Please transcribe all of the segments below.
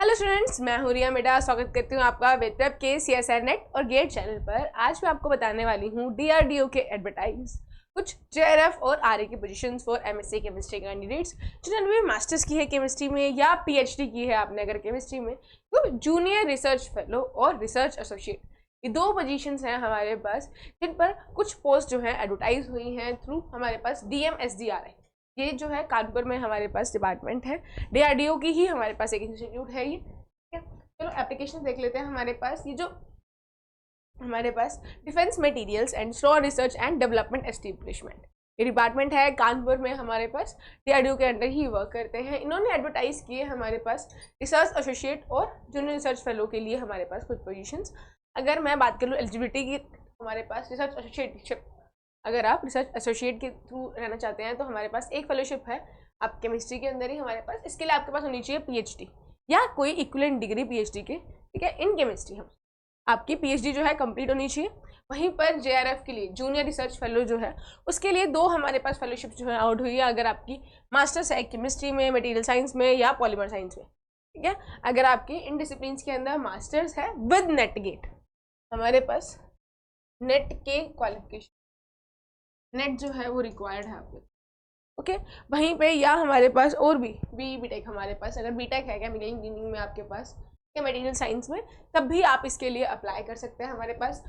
Hello students, मैं हूँ रिया मेडा। स्वागत करती हूँ आपका वेब के CSR नेट और गेट चैनल पर। आज मैं आपको बताने वाली हूँ DRDO के एडवर्टाइज कुछ JRF और RA की positions for MSc chemistry candidates जिन्होंने भी मास्टर्स की है केमिस्ट्री में या PhD की है आपने अगर केमिस्ट्री में, तो जूनियर रिसर्च फेलो और रिसर्च एसोसिएट, ये दो पोजीशंस हैं हमारे पास, जिन पर कुछ पोस्ट जो है एडवर्टाइज हुई हैं थ्रू हमारे पास DMSDRI। ये जो है कानपुर में हमारे पास डिपार्टमेंट है, DRDO की ही हमारे पास एक इंस्टीट्यूट है ये। ठीक है, चलो एप्लीकेशन देख लेते हैं। हमारे पास ये जो हमारे पास defence materials and strong research and development establishment, ये डिपार्टमेंट है कानपुर में, हमारे पास DRDO के अंडर ही वर्क करते हैं। इन्होंने एडवर्टाइज किए हमारे पास रिसर्च एसोसिएट और जूनियर रिसर्च फेलो के लिए हमारे पास कुछ पोजीशंस। अगर मैं बात कर लूँ एलिजिबिलिटी की, हमारे पास रिसर्च एसोसिएट, अगर आप रिसर्च एसोसिएट के थ्रू रहना चाहते हैं तो हमारे पास एक फेलोशिप है आप केमिस्ट्री के अंदर ही हमारे पास। इसके लिए आपके पास होनी चाहिए PhD या कोई इक्विवेलेंट डिग्री PhD के, ठीक है, इन केमिस्ट्री। हम आपकी PhD जो है कंप्लीट होनी चाहिए। वहीं पर JRF के लिए जूनियर रिसर्च फेलो जो है उसके लिए दो हमारे पास फेलोशिप जो है आउट हुई है। अगर आपकी मास्टर्स है केमिस्ट्री में, मटेरियल साइंस में या पॉलीमर साइंस में, ठीक है, अगर आपके इन डिसिप्लिन के अंदर मास्टर्स है विद नेट गेट, हमारे पास नेट के क्वालिफिकेशन, नेट जो है वो रिक्वायर्ड है आपके, ओके। वहीं पे या हमारे पास और भी BTech, हमारे पास अगर BTech है केमिकल इंजीनियरिंग में आपके पास या मटेरियल साइंस में, तब भी आप इसके लिए अप्लाई कर सकते हैं। हमारे पास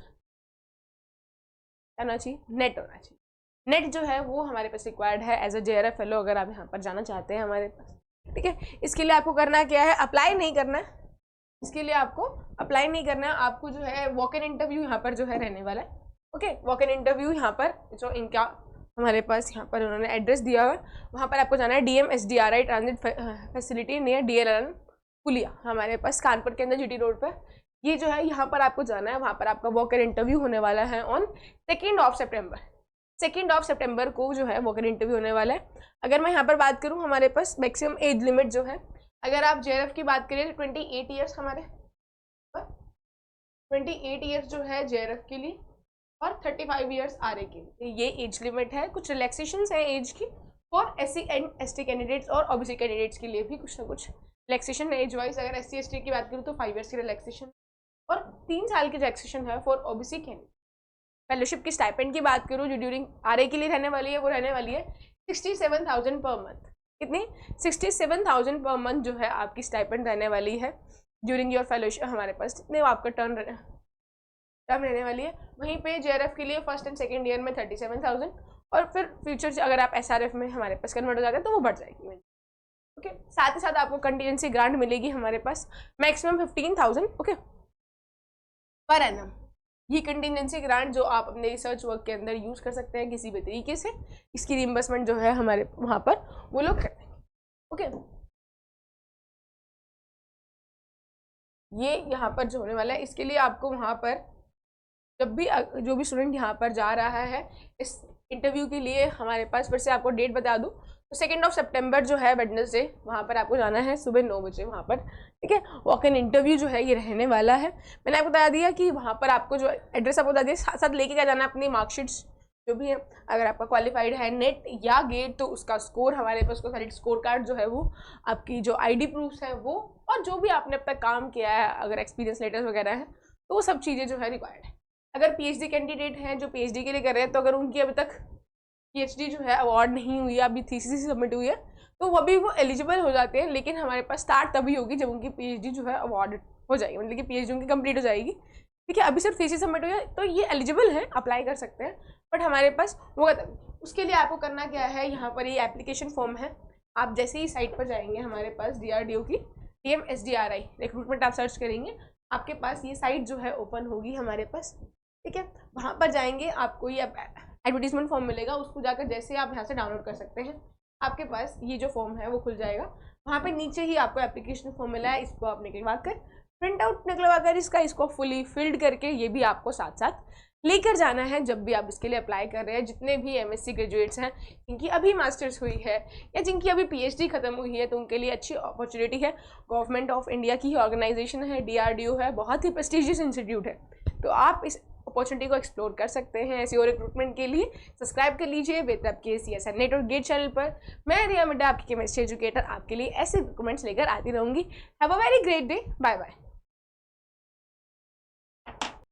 होना चाहिए, नेट होना चाहिए। नेट जो है वो हमारे पास रिक्वायर्ड है एज अ JRF फेलो अगर आप यहाँ पर जाना चाहते हैं हमारे पास, ठीक है। इसके लिए आपको करना क्या है, अप्लाई नहीं करना है। इसके लिए आपको अप्लाई नहीं करना है, आपको जो है वॉक इन इंटरव्यू यहाँ पर जो है रहने वाला है, ओके। वॉक इन इंटरव्यू यहाँ पर जो इनका हमारे पास यहाँ पर उन्होंने एड्रेस दिया हुआ है, वहाँ पर आपको जाना है DMSDRI transit facility near DLRN पुलिया, हमारे पास कानपुर के अंदर GT रोड पर। ये जो है यहाँ पर आपको जाना है, वहाँ पर आपका वॉक इन इंटरव्यू होने वाला है ऑन 2 सितंबर। 2 सितंबर को जो है वॉक इन इंटरव्यू होने वाला है। अगर मैं यहाँ पर बात करूँ, हमारे पास मैक्सिमम एज लिमिट जो है, अगर आप JRF की बात करें 28 ईयर्स, हमारे 28 ईयर्स जो है JRF के लिए और 35 ईयर्स RA के लिए, ये एज लिमिट है। कुछ रिलैक्सेशंस हैं एज की for SC and ST candidates और OBC कैंडिडेट्स के लिए भी कुछ ना कुछ रिलैक्सेशन है एज वाइज। अगर SC ST की बात करूँ तो 5 ईयर्स की रिलैक्सेशन और 3 साल की रिलैक्सेशन है फॉर OBC कैंडिडेट। फेलोशिप की स्टाइपेंड की बात करूँ जो ड्यूरिंग RA के लिए रहने वाली है, वो रहने वाली है 67,000 पर मंथ। कितनी? 67,000 पर मंथ जो है आपकी स्टाइपेंड रहने वाली है ड्यूरिंग योर फेलोशिप। हमारे पास जितने आपका टर्म रहने वाली है। वहीं पे JRF के लिए फर्स्ट एंड सेकंड ईयर में 37,000 और फिर फ्यूचर अगर आप SRF में हमारे पास कन्वर्ट हो जाते हैं तो वो बढ़ जाएगी, ओके। साथ ही साथ आपको कंटीजेंसी ग्रांट मिलेगी हमारे पास मैक्सिमम 15,000, ओके, पर एनम। ये कंटीजेंसी ग्रांट जो आप अपने रिसर्च वर्क के अंदर यूज कर सकते हैं किसी भी तरीके से, इसकी रिइंबर्समेंट जो है हमारे वहाँ पर वो लोग कर देंगे, ओके। ये यहाँ पर जो होने वाला है, इसके लिए आपको वहाँ पर जब भी जो भी स्टूडेंट यहाँ पर जा रहा है इस इंटरव्यू के लिए, हमारे पास फिर से आपको डेट बता दूँ तो 2 सितंबर जो है वेडनेसडे, वहाँ पर आपको जाना है सुबह 9 बजे वहाँ पर, ठीक है। वॉक इन इंटरव्यू जो है ये रहने वाला है। मैंने आपको बता दिया कि वहाँ पर आपको जो एड्रेस आपको बता दिया, साथ साथ लेके क्या जाना है अपनी मार्कशीट्स जो भी है। अगर आपका क्वालिफाइड है नेट या गेट तो उसका स्कोर, हमारे पास उसका स्कोर कार्ड जो है वो, आपकी जो ID प्रूफ्स है वो, और जो भी आपने अब तक काम किया है, अगर एक्सपीरियंस लेटर्स वगैरह है तो वो सब चीज़ें जो है रिक्वायर्ड है। अगर PhD कैंडिडेट हैं जो PhD के लिए कर रहे हैं, तो अगर उनकी अभी तक PhD जो है अवार्ड नहीं हुई है, अभी थीसिस सबमिट हुई है, तो वो भी वो एलिजिबल हो जाते हैं। लेकिन हमारे पास स्टार्ट तभी होगी जब उनकी PhD जो है अवार्ड हो जाएगी, मतलब कि PhD उनकी कंप्लीट हो जाएगी, ठीक है। अभी सिर्फ थीसिस सबमिट हुई है तो ये एलिजिबल है, अप्लाई कर सकते हैं, बट हमारे पास वो उसके लिए आपको करना क्या है, यहाँ पर ये एप्लीकेशन फॉर्म है। आप जैसे ही साइट पर जाएंगे हमारे पास DRDO की DMSDRI रिक्रूटमेंट आप सर्च करेंगे, आपके पास ये साइट जो है ओपन होगी हमारे पास, ठीक है। वहाँ पर जाएंगे, आपको ये एडवर्टीजमेंट फॉर्म मिलेगा, उसको जाकर जैसे आप यहाँ से डाउनलोड कर सकते हैं, आपके पास ये जो फॉर्म है वो खुल जाएगा। वहाँ पे नीचे ही आपको एप्लीकेशन फॉर्म मिला है, इसको आप निकलवा कर, प्रिंट आउट निकलवा कर इसको फुली फिल्ड करके ये भी आपको साथ साथ लेकर जाना है जब भी आप इसके लिए अप्लाई कर रहे हैं। जितने भी MSc ग्रेजुएट्स हैं जिनकी अभी मास्टर्स हुई है या जिनकी अभी PhD खत्म हुई है, तो उनके लिए अच्छी अपॉर्चुनिटी है। गवर्नमेंट ऑफ इंडिया की ऑर्गेनाइजेशन है, DRDO है, बहुत ही प्रेस्टिजियस इंस्टीट्यूट है। तो आप इस अपॉर्चुनिटी को एक्सप्लोर कर सकते हैं ऐसी और रिक्रूटमेंट के लिए सब्सक्राइब कर लीजिए वेदव्याप के CSR नेट और गेट चैनल पर। मैं रिया मिड्डा आपकी केमिस्ट्री एजुकेटर आपके लिए ऐसे रिक्रूटमेंट्स लेकर आती रहूँगी। Have a very great day, bye bye.